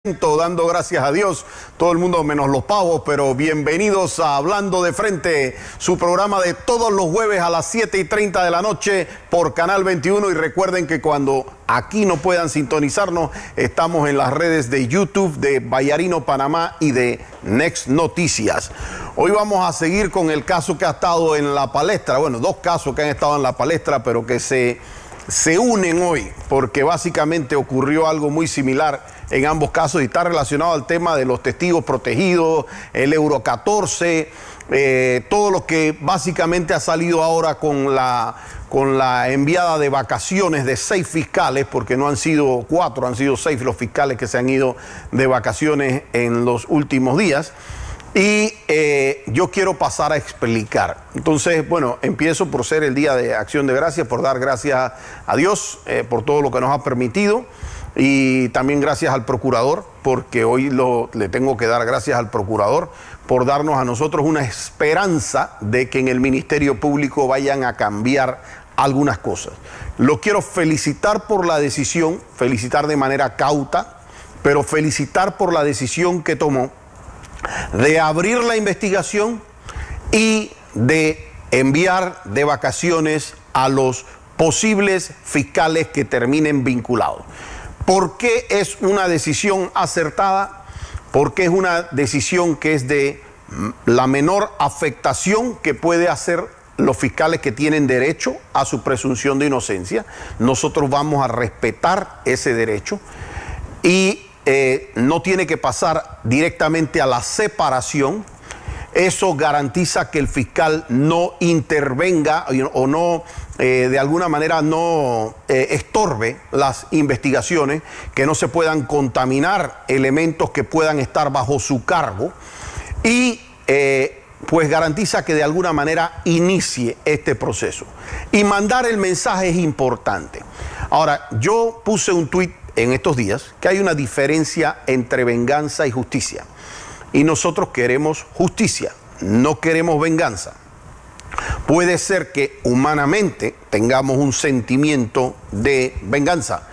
Dando gracias a Dios, todo el mundo menos los pavos, pero bienvenidos a Hablando de Frente, su programa de todos los jueves a las 7:30 de la noche por Canal 21. Y recuerden que cuando aquí no puedan sintonizarnos, estamos en las redes de YouTube de Vallarino Panamá y de Next Noticias. Hoy vamos a seguir con el caso que ha estado en la palestra, bueno, dos casos que han estado en la palestra, pero que se unen hoy, porque básicamente ocurrió algo muy similar en ambos casos y está relacionado al tema de los testigos protegidos, el Euro 14, todo lo que básicamente ha salido ahora con la enviada de vacaciones de 6 fiscales, porque no han sido 4, han sido 6 los fiscales que se han ido de vacaciones en los últimos días. Y yo quiero pasar a explicar. Entonces, bueno, empiezo por ser el Día de Acción de Gracias, por dar gracias a Dios por todo lo que nos ha permitido. Y también gracias al procurador, porque hoy le tengo que dar gracias al procurador por darnos a nosotros una esperanza de que en el Ministerio Público vayan a cambiar algunas cosas. Lo quiero felicitar por la decisión, felicitar de manera cauta, pero felicitar por la decisión que tomó de abrir la investigación y de enviar de vacaciones a los posibles fiscales que terminen vinculados. ¿Por qué es una decisión acertada? Porque es una decisión que es de la menor afectación que puede hacer los fiscales que tienen derecho a su presunción de inocencia. Nosotros vamos a respetar ese derecho y no tiene que pasar directamente a la separación. Eso garantiza que el fiscal no intervenga o no, de alguna manera, no estorbe las investigaciones, que no se puedan contaminar elementos que puedan estar bajo su cargo y pues garantiza que de alguna manera inicie este proceso. Y mandar el mensaje es importante. Ahora, yo puse un tuit en estos días que hay una diferencia entre venganza y justicia. Y nosotros queremos justicia, no queremos venganza. Puede ser que humanamente tengamos un sentimiento de venganza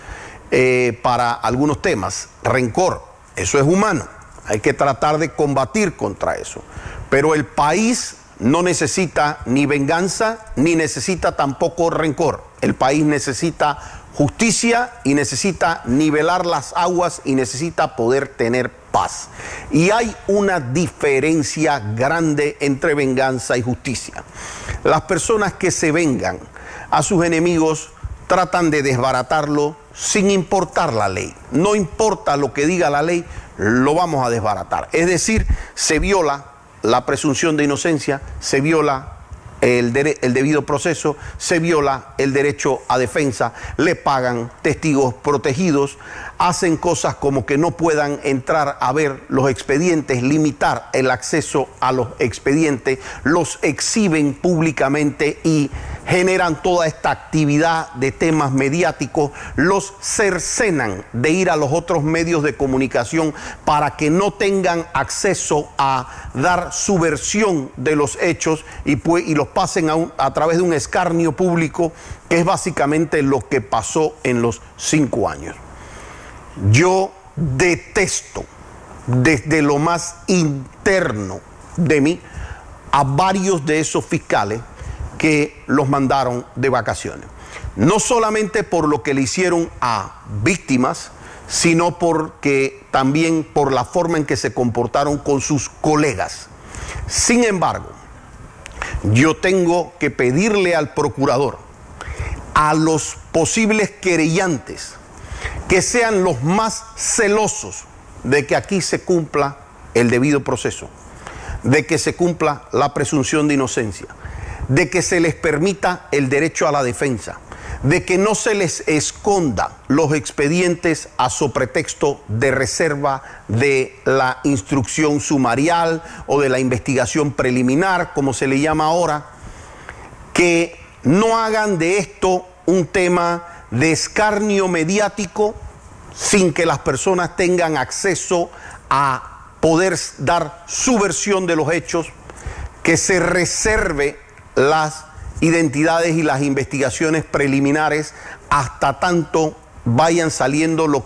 para algunos temas, rencor, eso es humano, hay que tratar de combatir contra eso. Pero el país no necesita ni venganza, ni necesita tampoco rencor. El país necesita justicia y necesita nivelar las aguas y necesita poder tener paz. Y hay una diferencia grande entre venganza y justicia. Las personas que se vengan a sus enemigos tratan de desbaratarlo sin importar la ley. No importa lo que diga la ley, lo vamos a desbaratar. Es decir, se viola la presunción de inocencia, se viola el debido proceso, se viola el derecho a defensa, le pagan testigos protegidos, hacen cosas como que no puedan entrar a ver los expedientes, limitar el acceso a los expedientes, los exhiben públicamente y generan toda esta actividad de temas mediáticos, los cercenan de ir a los otros medios de comunicación para que no tengan acceso a dar su versión de los hechos y los pasen a través de un escarnio público, que es básicamente lo que pasó en los 5 años. Yo detesto desde lo más interno de mí a varios de esos fiscales que los mandaron de vacaciones. No solamente por lo que le hicieron a víctimas, sino porque también por la forma en que se comportaron con sus colegas. Sin embargo, yo tengo que pedirle al procurador, a los posibles querellantes, que sean los más celosos de que aquí se cumpla el debido proceso, de que se cumpla la presunción de inocencia, de que se les permita el derecho a la defensa, de que no se les esconda los expedientes a pretexto de reserva de la instrucción sumarial o de la investigación preliminar, como se le llama ahora, que no hagan de esto un tema de escarnio mediático sin que las personas tengan acceso a poder dar su versión de los hechos, que se reserve las identidades y las investigaciones preliminares hasta tanto vayan saliendo los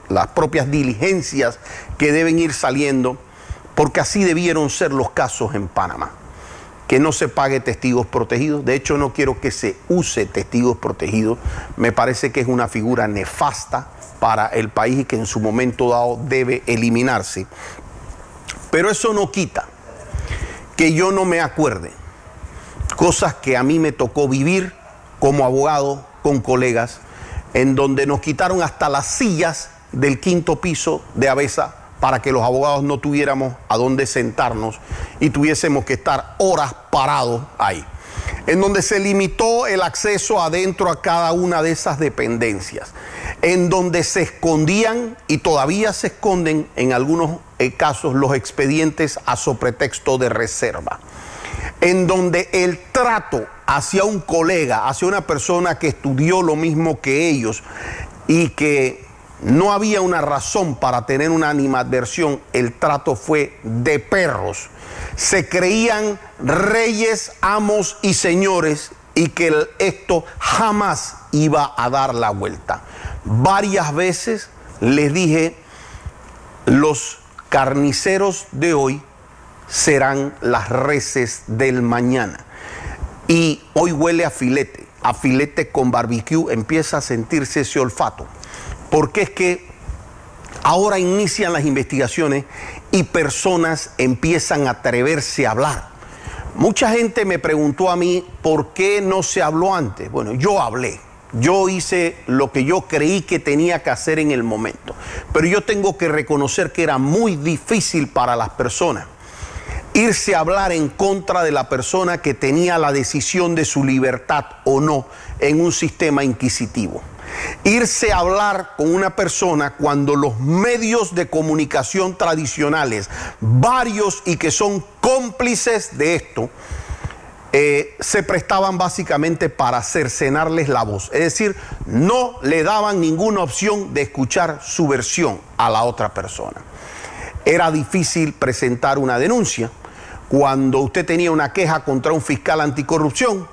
las propias diligencias que deben ir saliendo, porque así debieron ser los casos en Panamá. Que no se pague testigos protegidos. De hecho, no quiero que se use testigos protegidos. Me parece que es una figura nefasta para el país y que en su momento dado debe eliminarse. Pero eso no quita que yo no me acuerde cosas que a mí me tocó vivir como abogado con colegas, en donde nos quitaron hasta las sillas del 5º piso de Avesa para que los abogados no tuviéramos a dónde sentarnos y tuviésemos que estar horas parados ahí, en donde se limitó el acceso adentro a cada una de esas dependencias, en donde se escondían y todavía se esconden en algunos casos los expedientes a sopretexto de reserva, en donde el trato hacia un colega, hacia una persona que estudió lo mismo que ellos y que no había una razón para tener una animadversión, el trato fue de perros. Se creían reyes, amos y señores y que esto jamás iba a dar la vuelta. Varias veces les dije, los carniceros de hoy serán las reses del mañana. Y hoy huele a filete con barbecue, empieza a sentirse ese olfato. Porque es que ahora inician las investigaciones y personas empiezan a atreverse a hablar. Mucha gente me preguntó a mí por qué no se habló antes. Bueno, yo hablé. Yo hice lo que yo creí que tenía que hacer en el momento. Pero yo tengo que reconocer que era muy difícil para las personas irse a hablar en contra de la persona que tenía la decisión de su libertad o no en un sistema inquisitivo. Irse a hablar con una persona cuando los medios de comunicación tradicionales, varios y que son cómplices de esto, se prestaban básicamente para cercenarles la voz. Es decir, no le daban ninguna opción de escuchar su versión a la otra persona. Era difícil presentar una denuncia. Cuando usted tenía una queja contra un fiscal anticorrupción,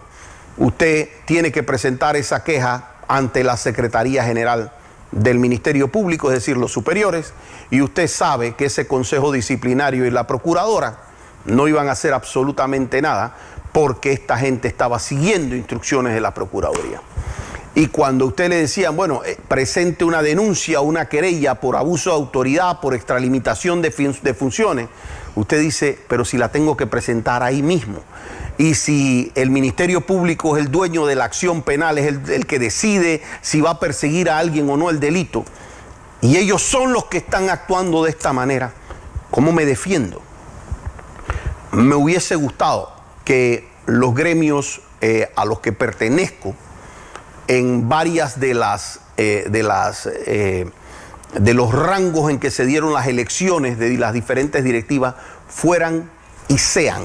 usted tiene que presentar esa queja ante la Secretaría General del Ministerio Público, es decir, los superiores, y usted sabe que ese consejo disciplinario y la procuradora no iban a hacer absolutamente nada porque esta gente estaba siguiendo instrucciones de la Procuraduría. Y cuando usted le decían, bueno, presente una denuncia o una querella por abuso de autoridad, por extralimitación de funciones, usted dice, pero si la tengo que presentar ahí mismo. Y si el Ministerio Público es el dueño de la acción penal, es el que decide si va a perseguir a alguien o no el delito, y ellos son los que están actuando de esta manera, ¿cómo me defiendo? Me hubiese gustado que los gremios a los que pertenezco, en varias de los rangos en que se dieron las elecciones de las diferentes directivas, fueran y sean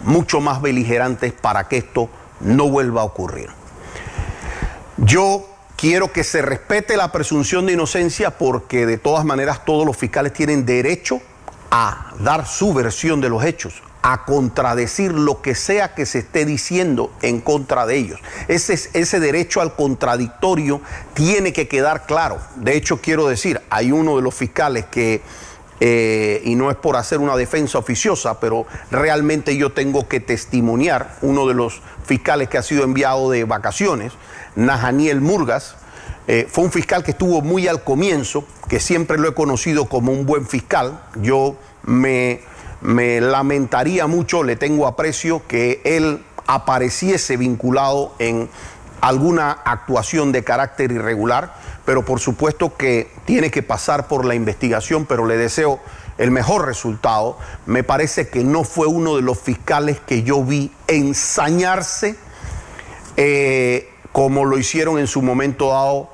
mucho más beligerantes para que esto no vuelva a ocurrir. Yo quiero que se respete la presunción de inocencia porque de todas maneras todos los fiscales tienen derecho a dar su versión de los hechos, a contradecir lo que sea que se esté diciendo en contra de ellos. Ese derecho al contradictorio tiene que quedar claro. De hecho, quiero decir, hay uno de los fiscales que, y no es por hacer una defensa oficiosa, pero realmente yo tengo que testimoniar, uno de los fiscales que ha sido enviado de vacaciones, Najaniel Murgas, fue un fiscal que estuvo muy al comienzo, que siempre lo he conocido como un buen fiscal. Yo me lamentaría mucho, le tengo aprecio, que él apareciese vinculado en alguna actuación de carácter irregular, pero por supuesto que tiene que pasar por la investigación, pero le deseo el mejor resultado. Me parece que no fue uno de los fiscales que yo vi ensañarse como lo hicieron en su momento dado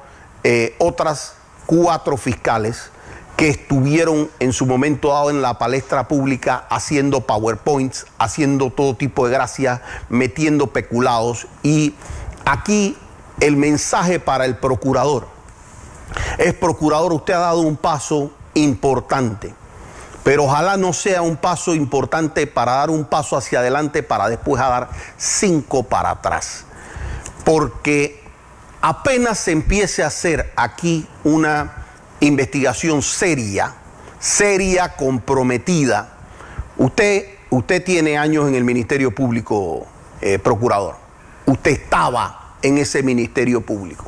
otras 4 fiscales que estuvieron en su momento dado en la palestra pública haciendo PowerPoints, haciendo todo tipo de gracias, metiendo peculados. Y aquí el mensaje para el procurador es: procurador, usted ha dado un paso importante, pero ojalá no sea un paso importante para dar un paso hacia adelante para después a dar 5 para atrás. Porque apenas se empiece a hacer aquí una investigación seria, comprometida. Usted tiene años en el Ministerio Público, procurador. Usted estaba en ese Ministerio Público.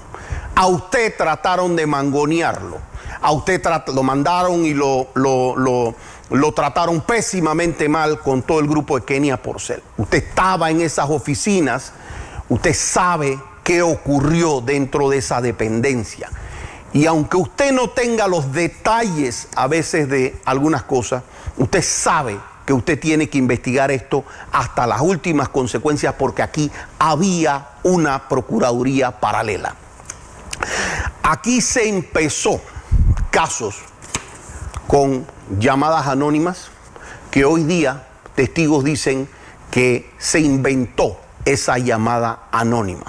A usted trataron de mangonearlo. A usted lo mandaron y lo trataron pésimamente mal con todo el grupo de Kenia Porcel. Usted estaba en esas oficinas. Usted sabe qué ocurrió dentro de esa dependencia. Y aunque usted no tenga los detalles a veces de algunas cosas, usted sabe que usted tiene que investigar esto hasta las últimas consecuencias, porque aquí había una procuraduría paralela. Aquí se empezó casos con llamadas anónimas que hoy día testigos dicen que se inventó esa llamada anónima.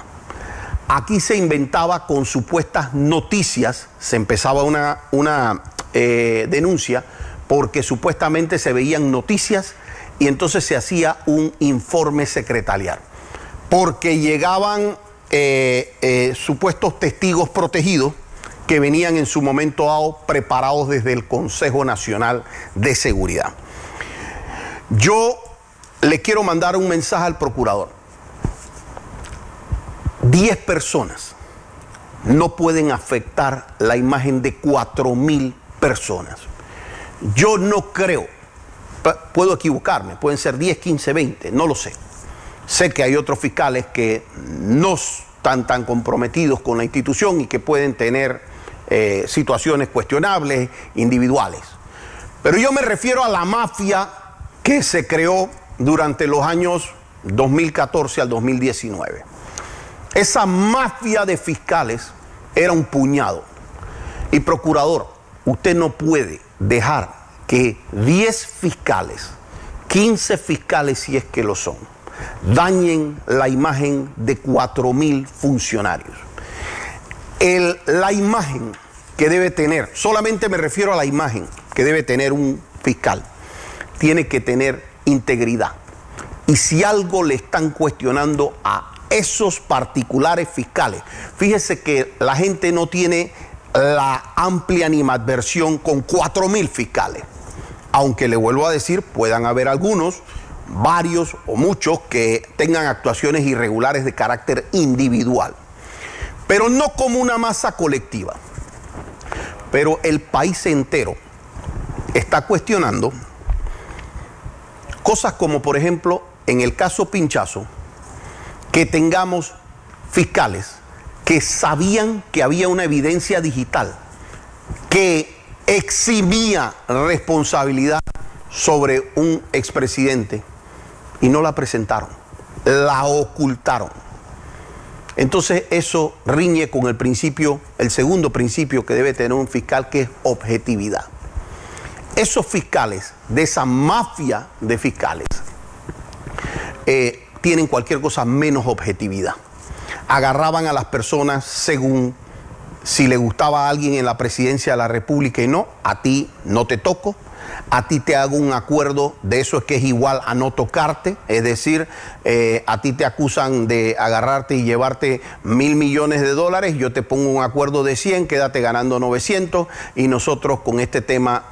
Aquí se inventaba con supuestas noticias, se empezaba una denuncia porque supuestamente se veían noticias y entonces se hacía un informe secretarial. Porque llegaban supuestos testigos protegidos que venían en su momento dado preparados desde el Consejo Nacional de Seguridad. Yo le quiero mandar un mensaje al procurador. 10 personas no pueden afectar la imagen de 4.000 personas. Yo no creo, puedo equivocarme, pueden ser 10, 15, 20, no lo sé. Sé que hay otros fiscales que no están tan comprometidos con la institución y que pueden tener situaciones cuestionables, individuales. Pero yo me refiero a la mafia que se creó durante los años 2014 al 2019. Esa mafia de fiscales era un puñado. Y procurador, usted no puede dejar que 10 fiscales, 15 fiscales si es que lo son, dañen la imagen de 4.000 funcionarios. La imagen que debe tener, solamente me refiero a la imagen que debe tener un fiscal, tiene que tener integridad. Y si algo le están cuestionando a esos particulares fiscales, fíjese que la gente no tiene la amplia animadversión con 4.000 fiscales. Aunque le vuelvo a decir, puedan haber algunos, varios o muchos que tengan actuaciones irregulares de carácter individual, pero no como una masa colectiva. Pero el país entero está cuestionando cosas como, por ejemplo, en el caso Pinchazo, que tengamos fiscales que sabían que había una evidencia digital que eximía responsabilidad sobre un expresidente y no la presentaron, la ocultaron. Entonces eso riñe con el principio, el segundo principio que debe tener un fiscal, que es objetividad. Esos fiscales, de esa mafia de fiscales, tienen cualquier cosa menos objetividad. Agarraban a las personas según si le gustaba a alguien en la presidencia de la República y no, a ti no te toco, a ti te hago un acuerdo, de eso es que es igual a no tocarte, es decir, a ti te acusan de agarrarte y llevarte $1.000 millones, yo te pongo un acuerdo de 100, quédate ganando 900 y nosotros con este tema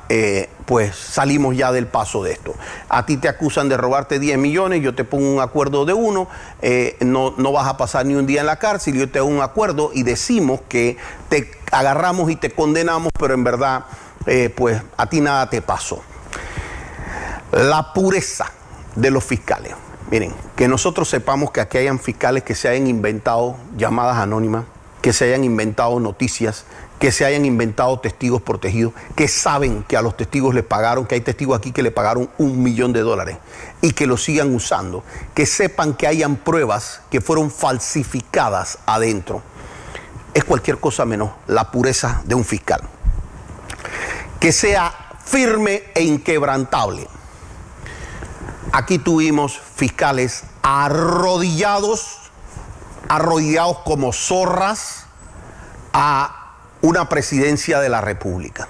pues salimos ya del paso de esto. A ti te acusan de robarte 10 millones, yo te pongo un acuerdo de 1, no vas a pasar ni un día en la cárcel, yo te hago un acuerdo y decimos que te agarramos y te condenamos, pero en verdad pues a ti nada te pasó. La pureza de los fiscales. Miren, que nosotros sepamos que aquí hayan fiscales que se hayan inventado llamadas anónimas, que se hayan inventado noticias, que se hayan inventado testigos protegidos, que saben que a los testigos les pagaron, que hay testigos aquí que le pagaron $1 millón y que lo sigan usando, que sepan que hayan pruebas que fueron falsificadas adentro. Es cualquier cosa menos la pureza de un fiscal. Que sea firme e inquebrantable. Aquí tuvimos fiscales arrodillados como zorras a una presidencia de la República.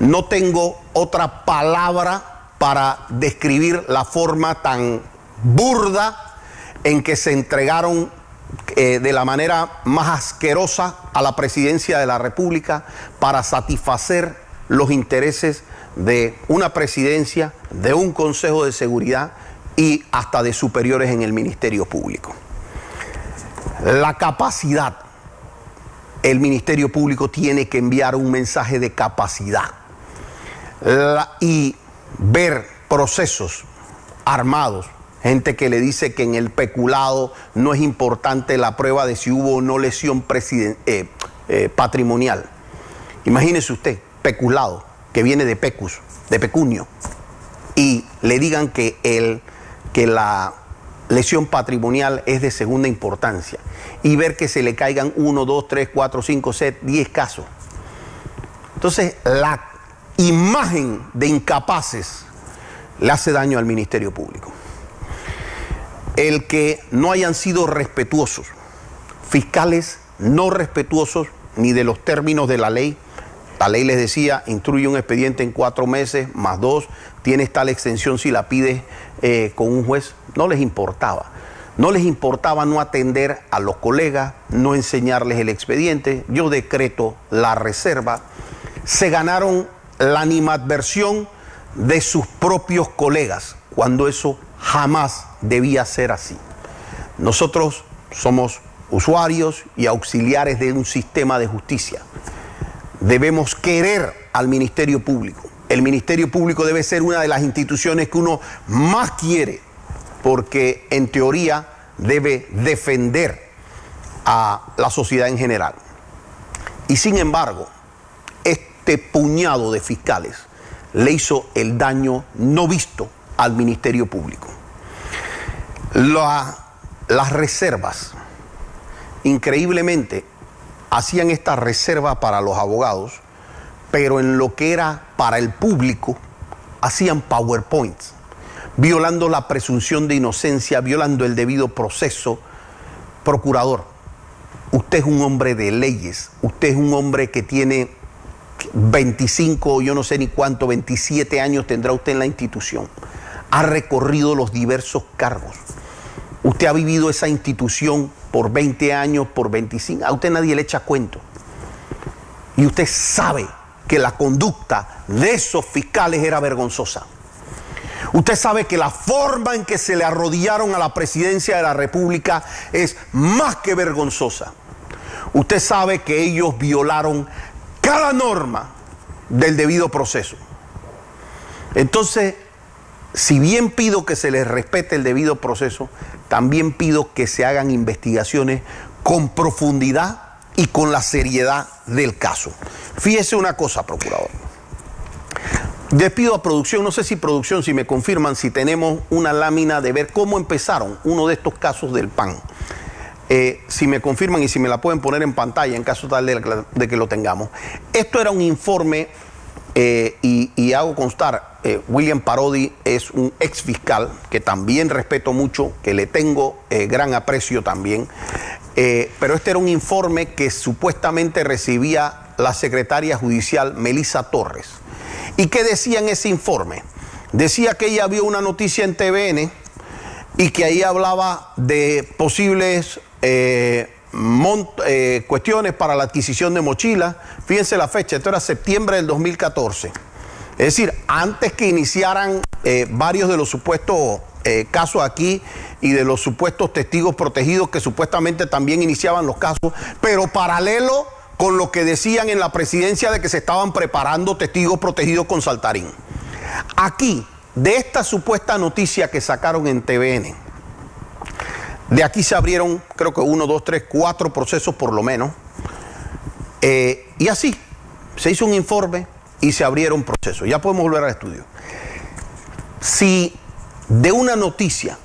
No tengo otra palabra para describir la forma tan burda en que se entregaron de la manera más asquerosa a la presidencia de la República para satisfacer los intereses de una presidencia, de un Consejo de Seguridad y hasta de superiores en el Ministerio Público. La capacidad, el Ministerio Público tiene que enviar un mensaje de capacidad y ver procesos armados, gente que le dice que en el peculado no es importante la prueba de si hubo o no lesión patrimonial. Imagínese usted, peculado, que viene de pecus, de pecunio, y le digan que la lesión patrimonial es de segunda importancia, y ver que se le caigan 1, 2, 3, 4, 5, 6, 10 casos. Entonces, la imagen de incapaces le hace daño al Ministerio Público. El que no hayan sido respetuosos, fiscales no respetuosos ni de los términos de la ley. La ley les decía, instruye un expediente en 4 meses, más 2, tienes tal extensión si la pides con un juez. No les importaba. No les importaba no atender a los colegas, no enseñarles el expediente. Yo decreto la reserva. Se ganaron la animadversión de sus propios colegas, cuando eso jamás debía ser así. Nosotros somos usuarios y auxiliares de un sistema de justicia. Debemos querer al Ministerio Público. El Ministerio Público debe ser una de las instituciones que uno más quiere, porque en teoría debe defender a la sociedad en general. Y sin embargo, este puñado de fiscales le hizo el daño no visto al Ministerio Público. Las reservas, increíblemente, hacían esta reserva para los abogados, pero en lo que era para el público, hacían PowerPoints, violando la presunción de inocencia, violando el debido proceso. Procurador, usted es un hombre de leyes, usted es un hombre que tiene 25, yo no sé ni cuánto, 27 años tendrá usted en la institución. Ha recorrido los diversos cargos. Usted ha vivido esa institución por 20 años, por 25. A usted nadie le echa cuento. Y usted sabe que la conducta de esos fiscales era vergonzosa. Usted sabe que la forma en que se le arrodillaron a la presidencia de la República es más que vergonzosa. Usted sabe que ellos violaron cada norma del debido proceso. Entonces, si bien pido que se les respete el debido proceso, también pido que se hagan investigaciones con profundidad y con la seriedad del caso. Fíjese una cosa, procurador. Les pido a producción, no sé si producción, si me confirman, si tenemos una lámina de ver cómo empezaron uno de estos casos del PAN. Si me confirman y si me la pueden poner en pantalla en caso tal de que lo tengamos. Esto era un informe y hago constar, William Parodi es un ex fiscal que también respeto mucho, que le tengo gran aprecio también, pero este era un informe que supuestamente recibía la secretaria judicial Melissa Torres. ¿Y qué decía en ese informe? Decía que ella vio una noticia en TVN y que ahí hablaba de posibles cuestiones para la adquisición de mochilas. Fíjense la fecha, esto era septiembre del 2014. Es decir, antes que iniciaran varios de los supuestos casos aquí y de los supuestos testigos protegidos que supuestamente también iniciaban los casos, pero paralelo con lo que decían en la presidencia de que se estaban preparando testigos protegidos con Saltarín. Aquí, de esta supuesta noticia que sacaron en TVN, de aquí se abrieron, creo que 1, 2, 3, 4 procesos por lo menos. Y así, se hizo un informe y se abrieron procesos. Ya podemos volver al estudio. Si de una noticia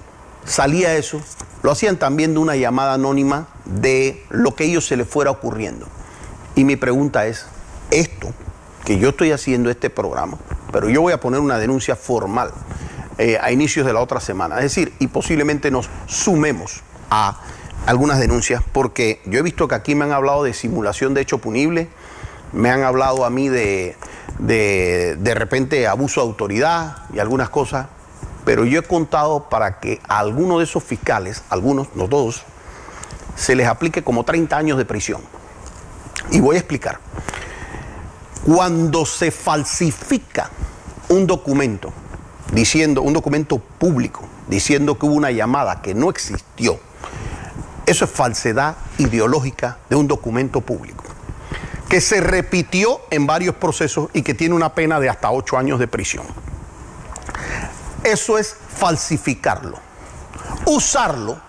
salía eso, lo hacían también de una llamada anónima de lo que a ellos se les fuera ocurriendo. Y mi pregunta es, esto que yo estoy haciendo este programa, pero yo voy a poner una denuncia formal a inicios de la otra semana, es decir, y posiblemente nos sumemos a algunas denuncias, porque yo he visto que aquí me han hablado de simulación de hecho punible, me han hablado a mí de repente abuso de autoridad y algunas cosas, pero yo he contado para que alguno de esos fiscales, algunos, no todos, se les aplique como 30 años de prisión. Y voy a explicar. Cuando se falsifica un documento público, diciendo que hubo una llamada que no existió, eso es falsedad ideológica de un documento público, que se repitió en varios procesos y que tiene una pena de hasta 8 años de prisión. Eso es falsificarlo. Usarlo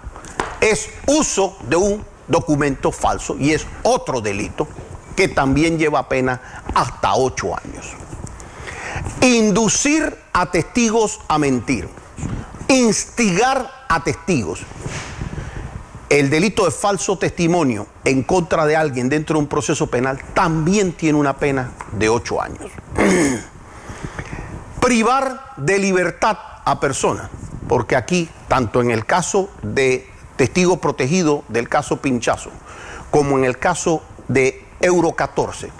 es uso de un documento falso y es otro delito que también lleva pena hasta 8 años. Inducir a testigos a mentir. Instigar a testigos. El delito de falso testimonio en contra de alguien dentro de un proceso penal también tiene una pena de 8 años. Privar de libertad a personas, porque aquí, tanto en el caso de testigo protegido del caso Pinchazo, como en el caso de Euro 14,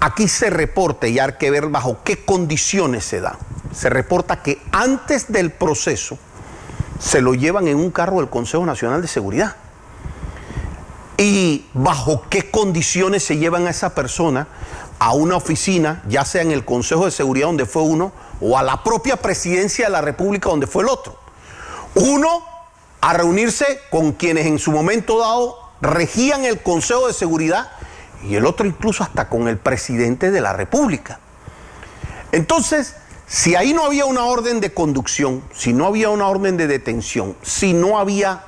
aquí se reporta, y hay que ver bajo qué condiciones se da, se reporta que antes del proceso se lo llevan en un carro del Consejo Nacional de Seguridad. Y bajo qué condiciones se llevan a esa persona a una oficina, ya sea en el Consejo de Seguridad donde fue uno, o a la propia Presidencia de la República donde fue el otro. Uno a reunirse con quienes en su momento dado regían el Consejo de Seguridad y el otro incluso hasta con el Presidente de la República. Entonces, si ahí no había una orden de conducción, si no había una orden de detención, si no había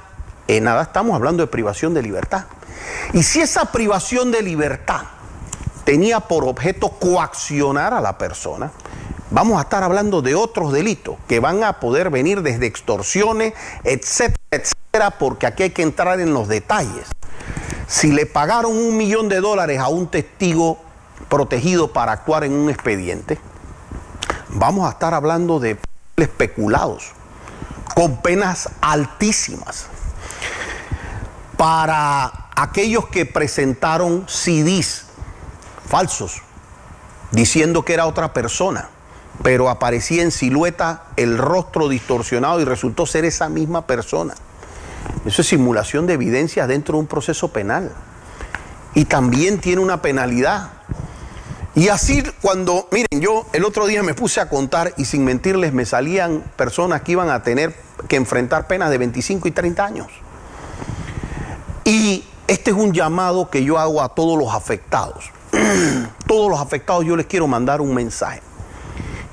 nada, estamos hablando de privación de libertad. Y si esa privación de libertad tenía por objeto coaccionar a la persona, vamos a estar hablando de otros delitos que van a poder venir desde extorsiones, etcétera, etcétera, porque aquí hay que entrar en los detalles. Si le pagaron $1 millón a un testigo protegido para actuar en un expediente, vamos a estar hablando de especulados con penas altísimas. Para aquellos que presentaron CDs falsos diciendo que era otra persona, pero aparecía en silueta el rostro distorsionado y resultó ser esa misma persona. Eso es simulación de evidencias dentro de un proceso penal y también tiene una penalidad. Y así cuando, miren, yo el otro día me puse a contar y sin mentirles me salían personas que iban a tener que enfrentar penas de 25 y 30 años. Y este es un llamado que yo hago a todos los afectados. Todos los afectados yo les quiero mandar un mensaje.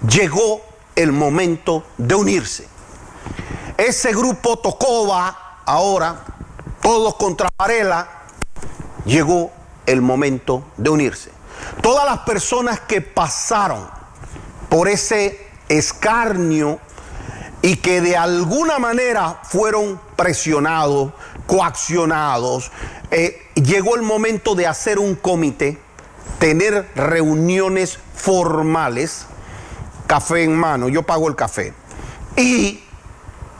Llegó el momento de unirse. Ese grupo Tocoba, ahora, todos contra Varela, llegó el momento de unirse. Todas las personas que pasaron por ese escarnio y que de alguna manera fueron presionados, coaccionados, llegó el momento de hacer un comité, tener reuniones formales, café en mano, yo pago el café, y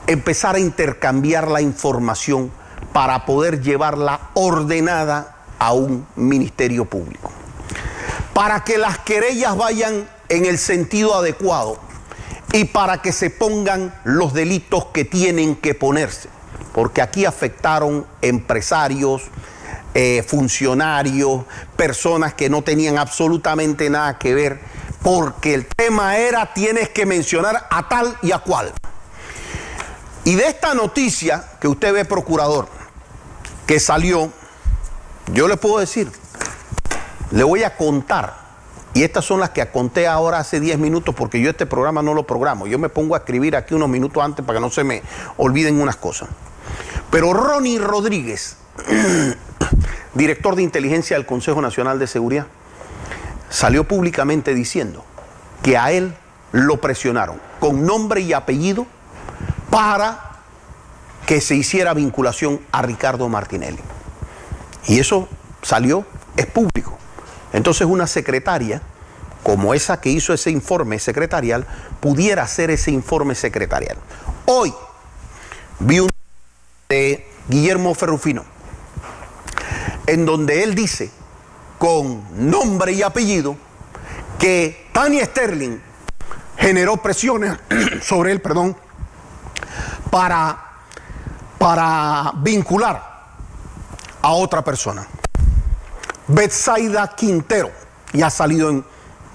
empezar a intercambiar la información para poder llevarla ordenada a un ministerio público. Para que las querellas vayan en el sentido adecuado y para que se pongan los delitos que tienen que ponerse. Porque aquí afectaron empresarios, funcionarios, personas que no tenían absolutamente nada que ver, porque el tema era tienes que mencionar a tal y a cual. Y de esta noticia que usted ve, procurador, que salió, yo le puedo decir, le voy a contar, y estas son las que conté ahora hace 10 minutos, porque yo este programa no lo programo, yo me pongo a escribir aquí unos minutos antes para que no se me olviden unas cosas. Pero Ronnie Rodríguez, director de inteligencia del Consejo Nacional de Seguridad, salió públicamente diciendo que a él lo presionaron con nombre y apellido para que se hiciera vinculación a Ricardo Martinelli. Y eso salió, es público. Entonces una secretaria, como esa que hizo ese informe secretarial, pudiera hacer ese informe secretarial. Hoy vi un de Guillermo Ferrufino, en donde él dice, con nombre y apellido, que Tania Sterling generó presiones sobre él, para vincular a otra persona. Betsaida Quintero, y ha salido en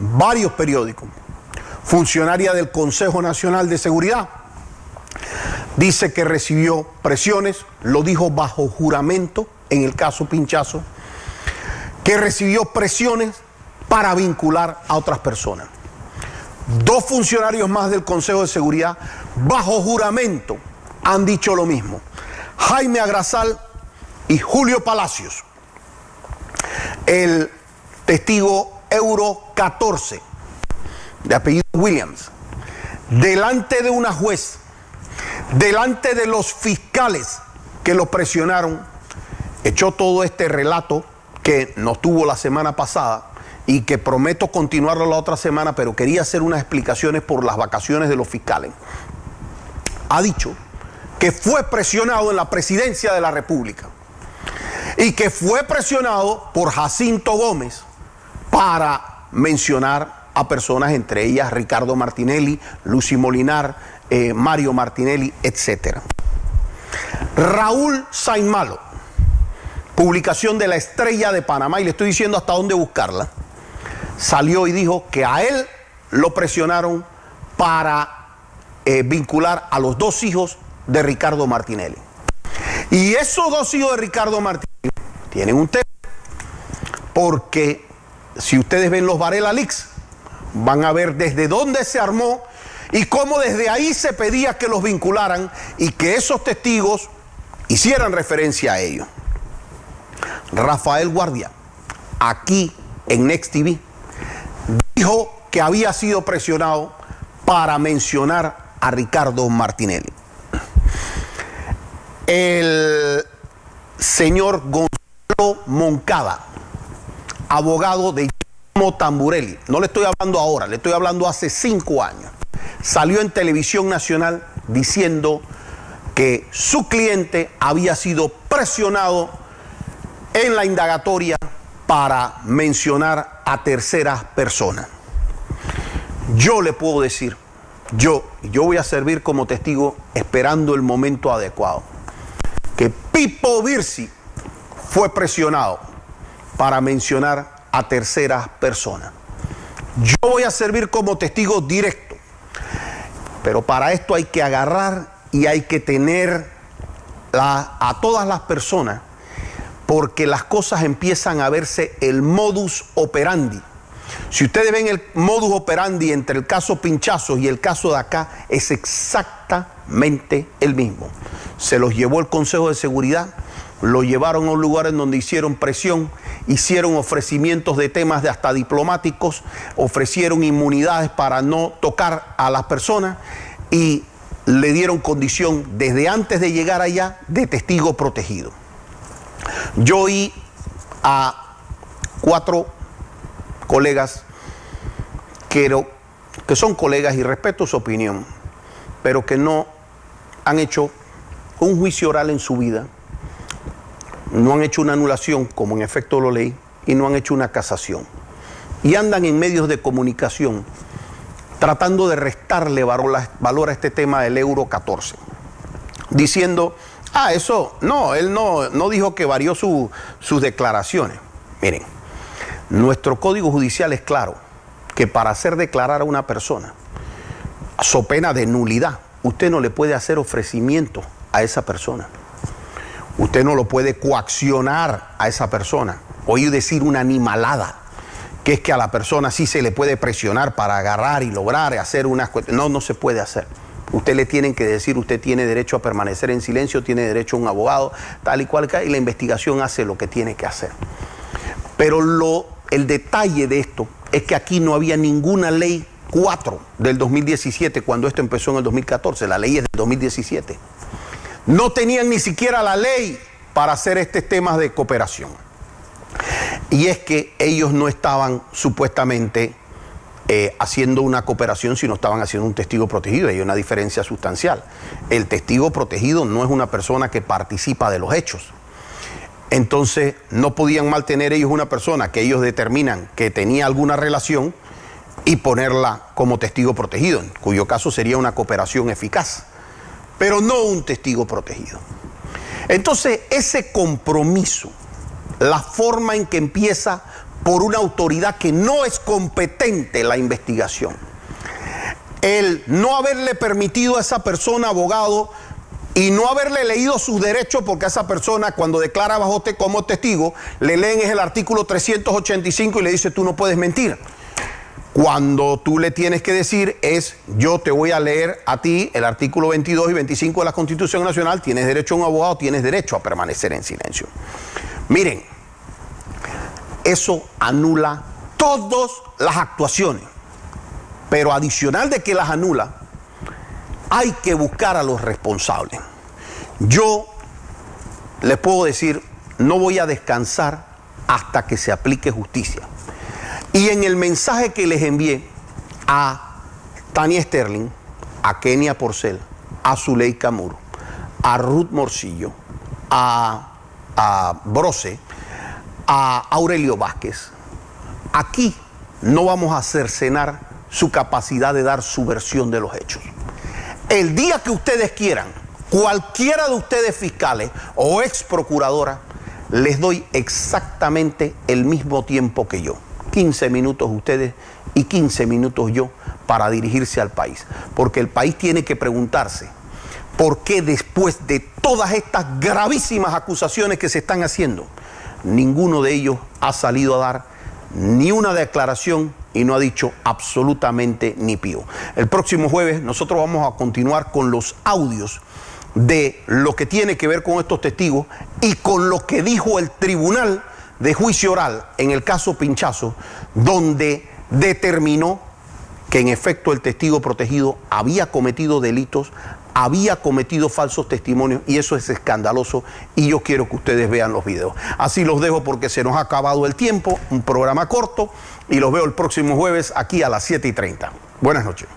varios periódicos, funcionaria del Consejo Nacional de Seguridad, dice que recibió presiones, lo dijo bajo juramento en el caso Pinchazo, que recibió presiones para vincular a otras personas. Dos funcionarios más del Consejo de Seguridad, bajo juramento, han dicho lo mismo. Jaime Agrasal y Julio Palacios, el testigo Euro 14, de apellido Williams, delante de una juez, delante de los fiscales que lo presionaron, echó todo este relato que nos tuvo la semana pasada y que prometo continuarlo la otra semana, pero quería hacer unas explicaciones por las vacaciones de los fiscales. Ha dicho que fue presionado en la presidencia de la República y que fue presionado por Jacinto Gómez para mencionar a personas, entre ellas Ricardo Martinelli, Lucy Molinar, Mario Martinelli, etc. Raúl Sainmalo, publicación de La Estrella de Panamá, y le estoy diciendo hasta dónde buscarla, salió y dijo que a él lo presionaron para vincular a los dos hijos de Ricardo Martinelli. Y esos dos hijos de Ricardo Martinelli tienen un tema, porque si ustedes ven los Varela Leaks, van a ver desde dónde se armó y cómo desde ahí se pedía que los vincularan y que esos testigos hicieran referencia a ellos. Rafael Guardia, aquí en Next TV, dijo que había sido presionado para mencionar a Ricardo Martinelli. El señor Gonzalo Moncada, abogado de Guillermo Tamburelli, no le estoy hablando ahora, le estoy hablando hace 5 años, salió en Televisión Nacional diciendo que su cliente había sido presionado en la indagatoria para mencionar a terceras personas. Yo le puedo decir, yo voy a servir como testigo esperando el momento adecuado, que Pipo Virsi fue presionado para mencionar a terceras personas. Yo voy a servir como testigo directo, pero para esto hay que agarrar y hay que tener a todas las personas, porque las cosas empiezan a verse el modus operandi. Si ustedes ven el modus operandi entre el caso Pinchazo y el caso de acá, es exactamente el mismo. Se los llevó el Consejo de Seguridad, lo llevaron a un lugar en donde hicieron presión, hicieron ofrecimientos de temas de hasta diplomáticos, ofrecieron inmunidades para no tocar a las personas y le dieron condición desde antes de llegar allá de testigo protegido. Yo oí a 4 colegas que son colegas y respeto su opinión, pero que no han hecho un juicio oral en su vida, no han hecho una anulación, como en efecto lo leí, y no han hecho una casación. Y andan en medios de comunicación tratando de restarle valor a este tema del Euro 14, diciendo, eso, no, él no dijo que varió sus declaraciones. Miren, nuestro Código Judicial es claro, que para hacer declarar a una persona, so pena de nulidad, usted no le puede hacer ofrecimiento a esa persona. Usted no lo puede coaccionar a esa persona. Oír decir una animalada, que es que a la persona sí se le puede presionar para agarrar y lograr hacer unas cuestiones. No se puede hacer. Usted le tienen que decir, usted tiene derecho a permanecer en silencio, tiene derecho a un abogado, tal y cual, y la investigación hace lo que tiene que hacer. Pero el detalle de esto es que aquí no había ninguna ley 4 del 2017 cuando esto empezó en el 2014, la ley es del 2017. No tenían ni siquiera la ley para hacer estos temas de cooperación. Y es que ellos no estaban supuestamente haciendo una cooperación, sino estaban haciendo un testigo protegido. Hay una diferencia sustancial. El testigo protegido no es una persona que participa de los hechos. Entonces no podían mantener ellos una persona que ellos determinan que tenía alguna relación y ponerla como testigo protegido, en cuyo caso sería una cooperación eficaz, pero no un testigo protegido. Entonces, ese compromiso, la forma en que empieza por una autoridad que no es competente en la investigación, el no haberle permitido a esa persona, abogado, y no haberle leído sus derechos, porque a esa persona cuando declara bajo como testigo, le leen es el artículo 385 y le dice tú no puedes mentir. Cuando tú le tienes que decir es, yo te voy a leer a ti el artículo 22 y 25 de la Constitución Nacional, tienes derecho a un abogado, tienes derecho a permanecer en silencio. Miren, eso anula todas las actuaciones, pero adicional de que las anula, hay que buscar a los responsables. Yo les puedo decir, no voy a descansar hasta que se aplique justicia. Y en el mensaje que les envié a Tania Sterling, a Kenia Porcel, a Zuleika Muro, a Ruth Morcillo, a Brose, a Aurelio Vázquez, aquí no vamos a cercenar su capacidad de dar su versión de los hechos. El día que ustedes quieran, cualquiera de ustedes fiscales o ex procuradora, les doy exactamente el mismo tiempo que yo. 15 minutos ustedes y 15 minutos yo para dirigirse al país. Porque el país tiene que preguntarse por qué después de todas estas gravísimas acusaciones que se están haciendo, ninguno de ellos ha salido a dar ni una declaración y no ha dicho absolutamente ni pío. El próximo jueves nosotros vamos a continuar con los audios de lo que tiene que ver con estos testigos y con lo que dijo el tribunal de juicio oral en el caso Pinchazo, donde determinó que en efecto el testigo protegido había cometido delitos, había cometido falsos testimonios, y eso es escandaloso, y yo quiero que ustedes vean los videos. Así los dejo porque se nos ha acabado el tiempo, un programa corto, y los veo el próximo jueves aquí a las 7:30. Buenas noches.